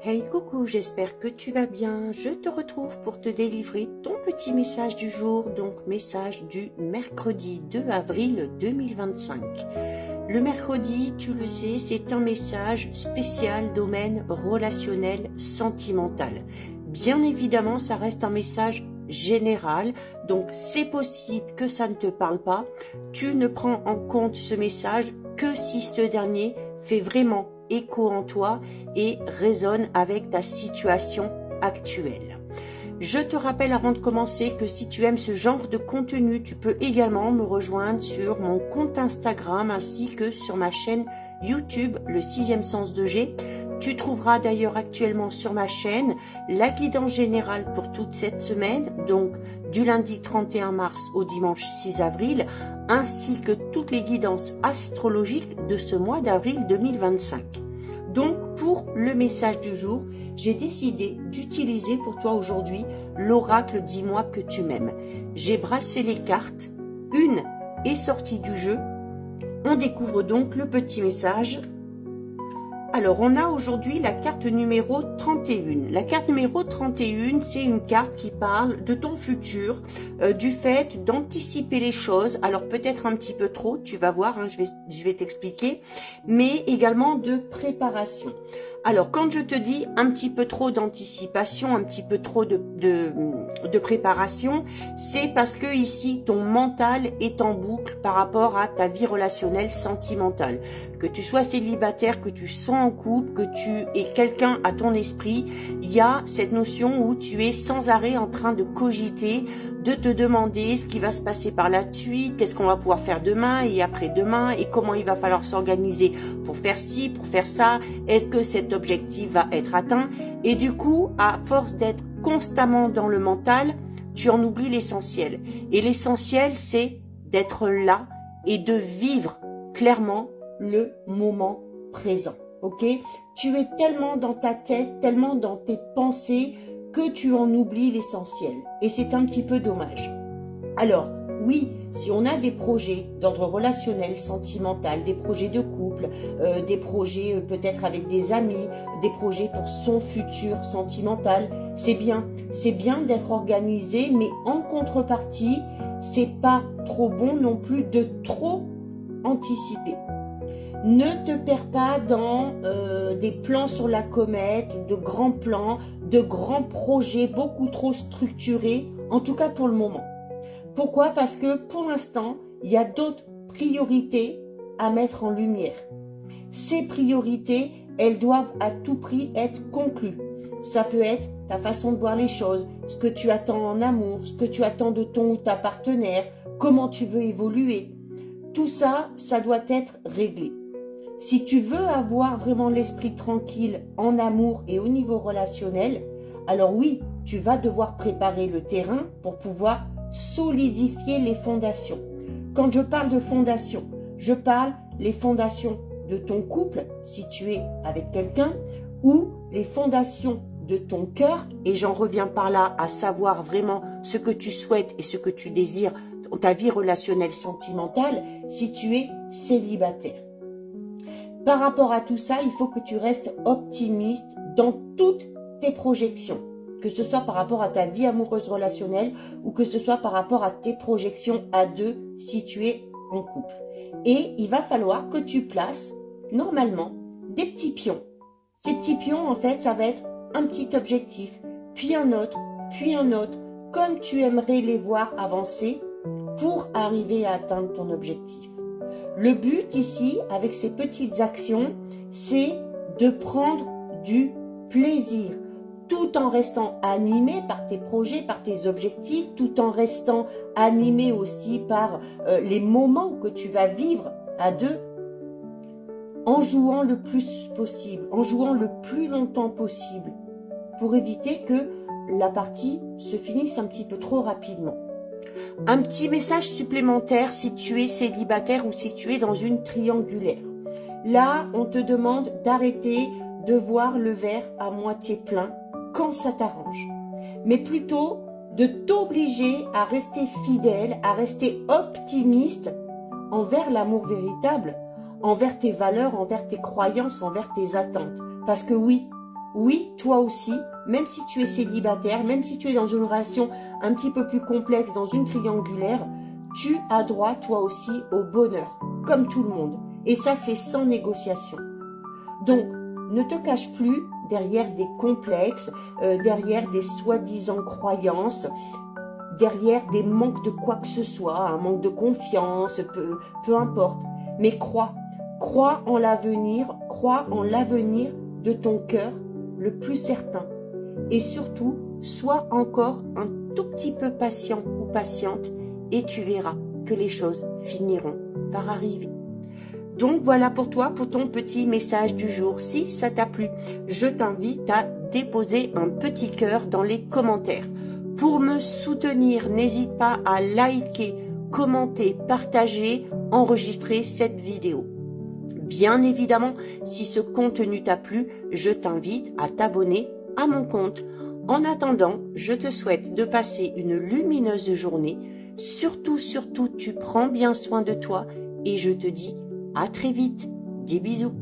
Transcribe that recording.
Hey coucou, j'espère que tu vas bien. Je te retrouve pour te délivrer ton petit message du jour, donc message du mercredi 2 avril 2025. Le mercredi, tu le sais, c'est un message spécial domaine relationnel sentimental. Bien évidemment, ça reste un message général, donc c'est possible que ça ne te parle pas. Tu ne prends en compte ce message que si ce dernier fait vraiment écho en toi et résonne avec ta situation actuelle. Je te rappelle avant de commencer que si tu aimes ce genre de contenu, tu peux également me rejoindre sur mon compte Instagram ainsi que sur ma chaîne YouTube, le 6e sens de G. Tu trouveras d'ailleurs actuellement sur ma chaîne la guidance générale pour toute cette semaine, donc du lundi 31 mars au dimanche 6 avril, ainsi que toutes les guidances astrologiques de ce mois d'avril 2025. Donc, pour le message du jour, j'ai décidé d'utiliser pour toi aujourd'hui l'oracle « Dis-moi que tu m'aimes ». J'ai brassé les cartes, une est sortie du jeu. On découvre donc le petit message. Alors, on a aujourd'hui la carte numéro 31. La carte numéro 31, c'est une carte qui parle de ton futur, du fait d'anticiper les choses. Alors, peut-être un petit peu trop, tu vas voir, hein, je vais t'expliquer, mais également de préparation. Alors, quand je te dis un petit peu trop d'anticipation, un petit peu trop de préparation, c'est parce que ici, ton mental est en boucle par rapport à ta vie relationnelle sentimentale. Que tu sois célibataire, que tu sois en couple, que tu aies quelqu'un à ton esprit, il y a cette notion où tu es sans arrêt en train de cogiter, de te demander ce qui va se passer par la suite, qu'est-ce qu'on va pouvoir faire demain et après-demain, et comment il va falloir s'organiser pour faire ci, pour faire ça, est-ce que cet objectif va être atteint? Et du coup, à force d'être constamment dans le mental, tu en oublies l'essentiel. Et l'essentiel, c'est d'être là et de vivre clairement le moment présent. Ok? Tu es tellement dans ta tête, tellement dans tes pensées que tu en oublies l'essentiel. Et c'est un petit peu dommage. Alors, oui, si on a des projets d'ordre relationnel, sentimental, des projets de couple, des projets peut-être avec des amis, des projets pour son futur sentimental, c'est bien. C'est bien d'être organisé, mais en contrepartie, c'est pas trop bon non plus de trop anticiper. Ne te perds pas dans des plans sur la comète, de grands plans, de grands projets beaucoup trop structurés, en tout cas pour le moment. Pourquoi? Parce que pour l'instant, il y a d'autres priorités à mettre en lumière. Ces priorités, elles doivent à tout prix être conclues. Ça peut être ta façon de voir les choses, ce que tu attends en amour, ce que tu attends de ton ou ta partenaire, comment tu veux évoluer. Tout ça, ça doit être réglé. Si tu veux avoir vraiment l'esprit tranquille en amour et au niveau relationnel, alors oui, tu vas devoir préparer le terrain pour pouvoir solidifier les fondations. Quand je parle de fondations, je parle les fondations de ton couple, si tu es avec quelqu'un, ou les fondations de ton cœur, et j'en reviens par là à savoir vraiment ce que tu souhaites et ce que tu désires dans ta vie relationnelle sentimentale, si tu es célibataire. Par rapport à tout ça, il faut que tu restes optimiste dans toutes tes projections, que ce soit par rapport à ta vie amoureuse relationnelle ou que ce soit par rapport à tes projections à deux si tu es en couple. Et il va falloir que tu places normalement des petits pions. Ces petits pions, en fait, ça va être un petit objectif, puis un autre, comme tu aimerais les voir avancer pour arriver à atteindre ton objectif. Le but ici, avec ces petites actions, c'est de prendre du plaisir, tout en restant animé par tes projets, par tes objectifs, tout en restant animé aussi par les moments que tu vas vivre à deux, en jouant le plus possible, en jouant le plus longtemps possible, pour éviter que la partie se finisse un petit peu trop rapidement. Un petit message supplémentaire si tu es célibataire ou si tu es dans une triangulaire. Là, on te demande d'arrêter de voir le verre à moitié plein quand ça t'arrange. Mais plutôt de t'obliger à rester fidèle, à rester optimiste envers l'amour véritable, envers tes valeurs, envers tes croyances, envers tes attentes. Parce que oui, Oui, toi aussi, même si tu es célibataire, même si tu es dans une relation un petit peu plus complexe, dans une triangulaire, tu as droit toi aussi au bonheur, comme tout le monde. Et ça, c'est sans négociation. Donc, ne te cache plus derrière des complexes, derrière des soi-disant croyances, derrière des manques de quoi que ce soit, un manque de confiance, peu importe. Mais crois en l'avenir, crois en l'avenir de ton cœur le plus certain. Et surtout, sois encore un tout petit peu patient ou patiente et tu verras que les choses finiront par arriver. Donc voilà pour toi, pour ton petit message du jour. Si ça t'a plu, je t'invite à déposer un petit cœur dans les commentaires. Pour me soutenir, n'hésite pas à liker, commenter, partager, enregistrer cette vidéo. Bien évidemment, si ce contenu t'a plu, je t'invite à t'abonner à mon compte. En attendant, je te souhaite de passer une lumineuse journée. Surtout, tu prends bien soin de toi et je te dis à très vite. Des bisous.